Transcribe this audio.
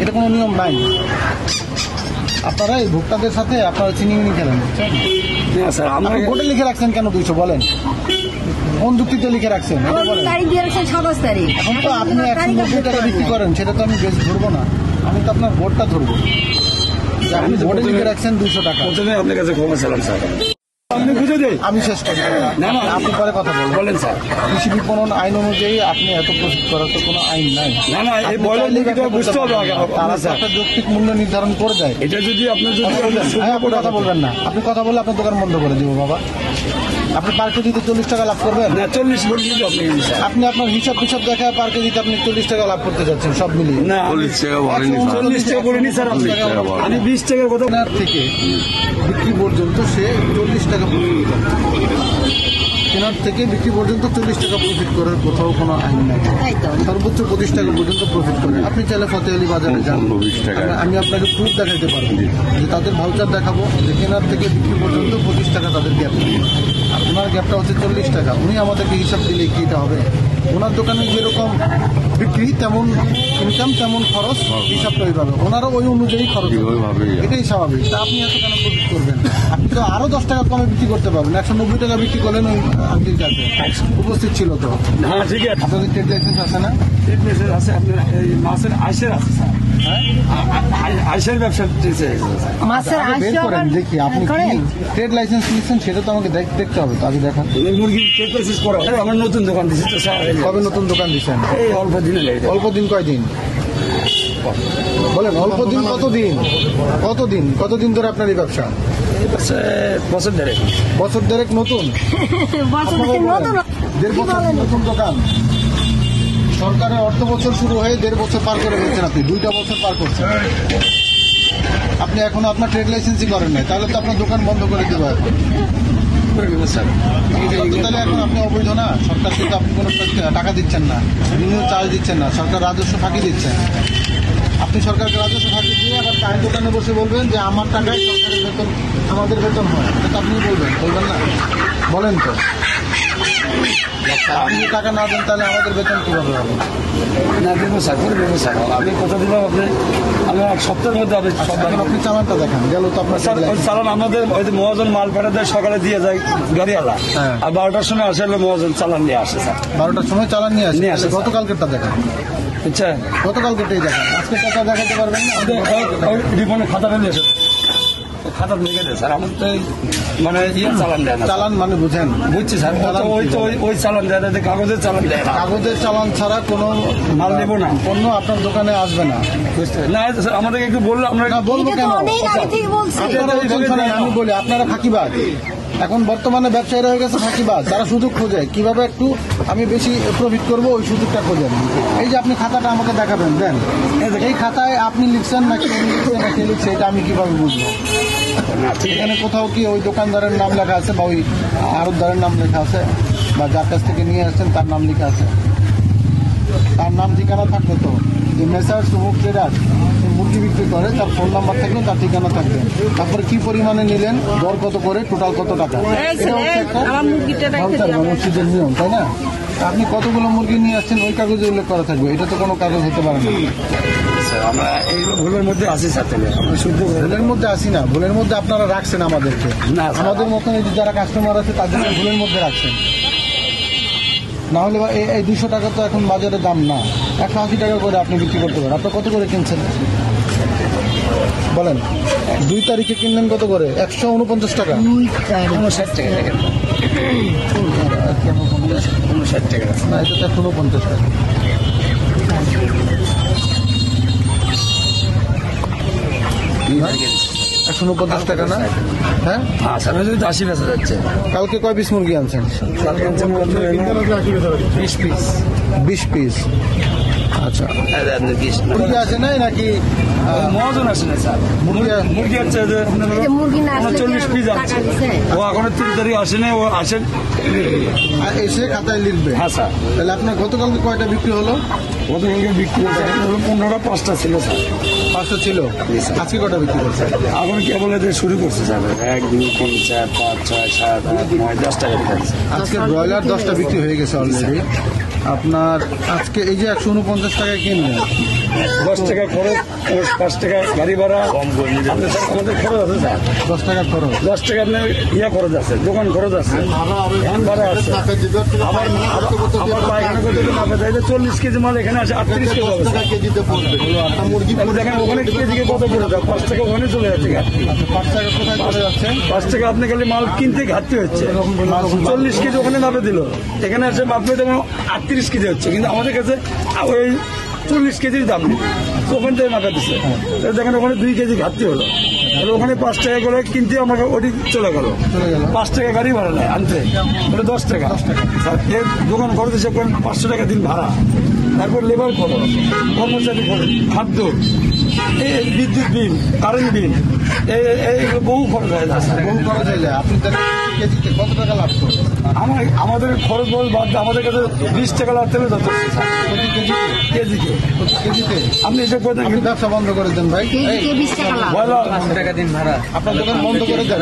এটা কোনো নিয়ম নাই। আপনারা এই ভোক্তাদের সাথে আপনারা চিনিমিনি খেলেন। স্যার আমরা বোর্ডে লিখে রাখছেন কেন 200 বলেন? কোন যুক্তিতে লিখে রাখছেন এটা বলেন। এখন তো আপনি 190 টাকা বিক্রি করেন, সেটা তো আমি বেশ ধরবো না, আমি তো আপনার বোর্ডটা ধরবো। আপনি বোর্ডে লিখে রাখছেন 200 টাকা। প্রথমে আপনার কাছে ক্ষমা চালাম স্যার, আপনি বুঝে দেয়। আমি শেষ করি না, আপনি পরে কথা বলেন স্যার। কৃষি বিপণন আইন অনুযায়ী আপনি এত প্রস্তুত করার তো কোনো আইন নাই। না এই বয়লের লিখিত বুঝতে হবে। তারা একটা যৌক্তিক মূল্য নির্ধারণ করে দেয়। এটা যদি আপনি কথা বলবেন না, আপনি কথা বললে আপনার দোকান বন্ধ করে দিব বাবা। আপনি পার কেজিতে 40 টাকা লাভ করবেন না? 40 বলি আপনি আপনার হিসাব দেখায় পার কেজিতে আপনি 40 টাকা লাভ করতে যাচ্ছেন সব মিলিয়ে। না 40 টাকা বলেনি, 40 টাকা বলিনি স্যার। আমি 20 টাকার কথা থেকে বিক্রি পর্যন্ত সে 40 টাকা কেনার থেকে বিক্রি পর্যন্ত 40 টাকা প্রফিট করার কোথাও কোনো আইন নাই। সর্বোচ্চ 25 টাকা পর্যন্ত প্রফিট করে। আপনি চাইলে ফতেহালি বাজারে যান, আমি আপনাকে প্রুফ দেখাতে পারবো যে তাদের ভাউচার দেখাবো যে কেনার থেকে বিক্রি পর্যন্ত 25 টাকা তাদের গ্যাপ। আপনার গ্যাপটা হচ্ছে 40 টাকা। উনি আমাদেরকে হিসাব দিলে কি এটা হবে? ওনার দোকানে যেরকম বিক্রি তেমন ইনকাম তেমন খরচ, হিসাবটা ওইভাবে ওনারও ওই অনুযায়ী খরচ, এটাই স্বাভাবিক। তা আপনি এত কেন প্রফিট করবেন? আপনি তো আরো 10 টাকা কমে বিক্রি করতে পারবেন। 190 টাকা বিক্রি করলেন ওই আন্টির কাছে, উপস্থিত ছিল তো। হ্যাঁ ঠিক আছে। আপনাদের ট্রেড লাইসেন্স আছে না? ট্রেড লাইসেন্স আছে, আপনার এই মাছের আইসের আছে স্যার। আইসের ব্যবসা বের করেন দেখি আপনি কি ট্রেড লাইসেন্স নিচ্ছেন, সেটা তো আমাকে দেখতে হবে। তো আগে দেখান। মুরগি ট্রেড লাইসেন্স করা আমার নতুন দোকান দিচ্ছি তো স্যার। কবে নতুন দোকান দিচ্ছেন? এই অল্প দিনে। অল্প দিন কয়দিন বলেন? অল্প দিন কতদিন ধরে আপনার এই ব্যবসা? বছর দেড়েক। বছর দেড়েক নতুন? 1.5 বছর নতুন দোকান। সরকারের অর্থ বছর শুরু হয়ে 1.5 বছর পার করে ফেলছেন আপনি, 2টা বছর পার করছেন। আপনি এখনো আপনার ট্রেড লাইসেন্সই করেন নাই, তাহলে তো আপনার দোকান বন্ধ করে দেবো এখন। তাহলে এখন আপনি অবৈধ না? সরকারকে তো আপনি কোনো টাকা দিচ্ছেন না, বিভিন্ন চার্জ দিচ্ছেন না, সরকার রাজস্ব ফাঁকি দিচ্ছেন। আপনি সরকারকে রাজস্ব ফাঁকি দিয়ে আবার চায়ের দোকানে বসে বলবেন যে আমার টাকায় সরকারের বেতন, আমাদের বেতন হয়, এটা তো আপনি বলবেন না? বলেন তো। আপনি যদি টাকা না দেন তাহলে আমাদের বেতন কিভাবে হবে? না দেবো স্যার, করে দেবো স্যার। আমি কথা দিলাম আমি এক সপ্তাহের মধ্যে আপনি চালানটা দেখান। গেল তো আপনার চালান আমাদের ওই যে মহাজন মাল পাঠা দেয়, সকালে দিয়ে যায় গাড়িওয়ালা, আর 12টার সময় আসে মহাজন চালান নিয়ে আসে স্যার। 12টার সময় চালান নিয়ে আসে। গতকালকেরটা দেখান। আচ্ছা গতকালকেরটাই দেখান, আজকে টাকা দেখাতে পারবেন না? রিপনের খাতাটা নিয়ে আসে, খাতা লিখে দেয় স্যার। আমার তো মানে চালান দেয় না। চালান মানে বুঝেন? বুঝছি স্যার। ওই চালান দেয়, কাগজের চালান দেয়। কাগজের চালান ছাড়া কোনো মাল নেব না, পণ্য আপনার দোকানে আসবে না। না স্যার, আমাদেরকে একটু বললে আমরা বলবো কেন? আমি বলি আপনারা ফাঁকিবাজ। এখন বর্তমানে ব্যবসায়ীরা হয়ে গেছে ফাঁকিবাজ। তারা সুযোগ খোঁজে কিভাবে একটু আমি বেশি প্রফিট করবো, ওই সুযোগটা খোঁজেন। এই যে আপনি খাতাটা আমাকে দেখাবেন, দেন। এই খাতায় আপনি লিখছেন না কে লিখছে না কে লিখছে, এটা আমি কিভাবে বুঝবো? এখানে কোথাও কি ওই দোকানদারের নাম লেখা আছে বা ওই আড়তদারের নাম লেখা আছে বা যার কাছ থেকে নিয়ে আসছেন তার নাম লেখা আছে? তার নাম ঠিকানা থাকবে তো। যে মেসার্স হোক ট্রেডার মুরগি বিক্রি করে, তার ফোন নাম্বার থাকবে, তার ঠিকানা থাকবে, তারপরে কি পরিমাণে নিলেন, দর কত করে, টোটাল কত টাকা, মসজিদের নিয়ম, তাই না? আপনি কতগুলো মুরগি নিয়ে আসছেন ওই কাগজে উল্লেখ করা থাকবে। এটা তো কোনো কাগজ হতে পারে না। আমরা এই ভুলের মধ্যে আসি স্যার। আমরা শুদ্ধ ভুলের মধ্যে আসি না, ভুলের মধ্যে আপনারা রাখছেন আমাদেরকে। আমাদের মতন এই যারা কাস্টমার আছে তাদেরকে ভুলের মধ্যে রাখছেন। না হলে এই 200 টাকা তো এখন বাজারে দাম না, 180 টাকা করে আপনি বিক্রি করতে পারেন। আপনি কত করে কিনছেন বলেন? 2 তারিখে কিনলেন কত করে? 149 টাকা। 59 টাকা। 59 টাকা না, এটা তো 149 টাকা। 149 টাকা না? হ্যাঁ, 80 বেচা যাচ্ছে। কালকে কয় পিস মুরগি আনছেন? কালকে আনছেন 20 পিস। 20 পিস। আচ্ছা, মুরগি আছে নাই নাকি? মহাজন আসে না স্যার। মুরগি হচ্ছে যে 40 পিস আছে। ও এখন 3 তারিখ আসে না, ও আসেন এসে খাতায় লিখবে। হ্যাঁ স্যার। তাহলে আপনার গতকালকে কয়টা বিক্রি হলো? গতকালকে বিক্রি হয়েছে 15টা, 5টা ছিল স্যার। 5টা ছিল। আজকে কটা বিক্রি করছে? এখন কেবল এদের শুরু করছে স্যার। 1, 2, 3, 4, 5, 6, 7, 8, 9, 10টা বিক্রি। আজকে ব্রয়লার 10টা বিক্রি হয়ে গেছে অলরেডি। আপনার আজকে এই যে 149 টাকায় কিনলেন, 10 টাকা খরচ, 5 টাকা গাড়ি ভাড়া, আপনি স্যার আমাদের খরচ আছে স্যার, 10 টাকা খরচ। 10 টাকা আপনার খরচ আছে, দোকান খরচ আছে, ভ্যান ভাড়া আছে। আবার পায়খানা করতে গেলে আপনার চাইলে 40 কেজি মাল এখানে আসে 38 কেজি হবে স্যার। আপনি দেখেন ওখানে কেজিকে কত করে দেয়, 5 টাকা ওখানে চলে যাচ্ছে ঘাটতি। 5 টাকা কোথায় চলে যাচ্ছে? 5 টাকা আপনি খালি মাল কিনতে ঘাটতি হচ্ছে। 40 কেজি ওখানে মাপে দিল, এখানে এসে মাপে দেবেন 38 কেজি হচ্ছে, কিন্তু আমাদের কাছে ওই 40 কেজির দাম নেই, তো ওখান থেকে মাপে দিচ্ছে। তো দেখেন ওখানে 2 কেজি ঘাটতি হলো, তাহলে ওখানে 5 টাকা করে কিনতে আমাকে ওটি চলে গেল। 5 টাকা গাড়ি ভাড়া নেয় আনতে, ওটা 10 টাকা। স্যার এর দোকান খরচ হিসেবে 500 টাকা দিন ভাড়া, তারপর লেবার খরচ, কর্মচারী খরচ, খাদ্য, এই বিদ্যুৎ বিল, কারেন্ট বিল, এইগুলো বহু খরচ হয়ে যায় স্যার। বহু খরচ হয়ে যায়। আপনি তাহলে কেজিতে কত টাকা লাভ করেন? আমাদের খরচ বল বাদ দিয়ে আমাদের কাছে 20 টাকা লাভ থেকে যথেষ্ট স্যার। প্রতি কেজিতে? কেজিতে প্রতি কেজিতে? আপনি এসব করে আপনি ব্যবসা বন্ধ করে দেন ভাই। কেজিতে 20 টাকা লাভ। পয়লা আপনার দোকান বন্ধ করে দেন।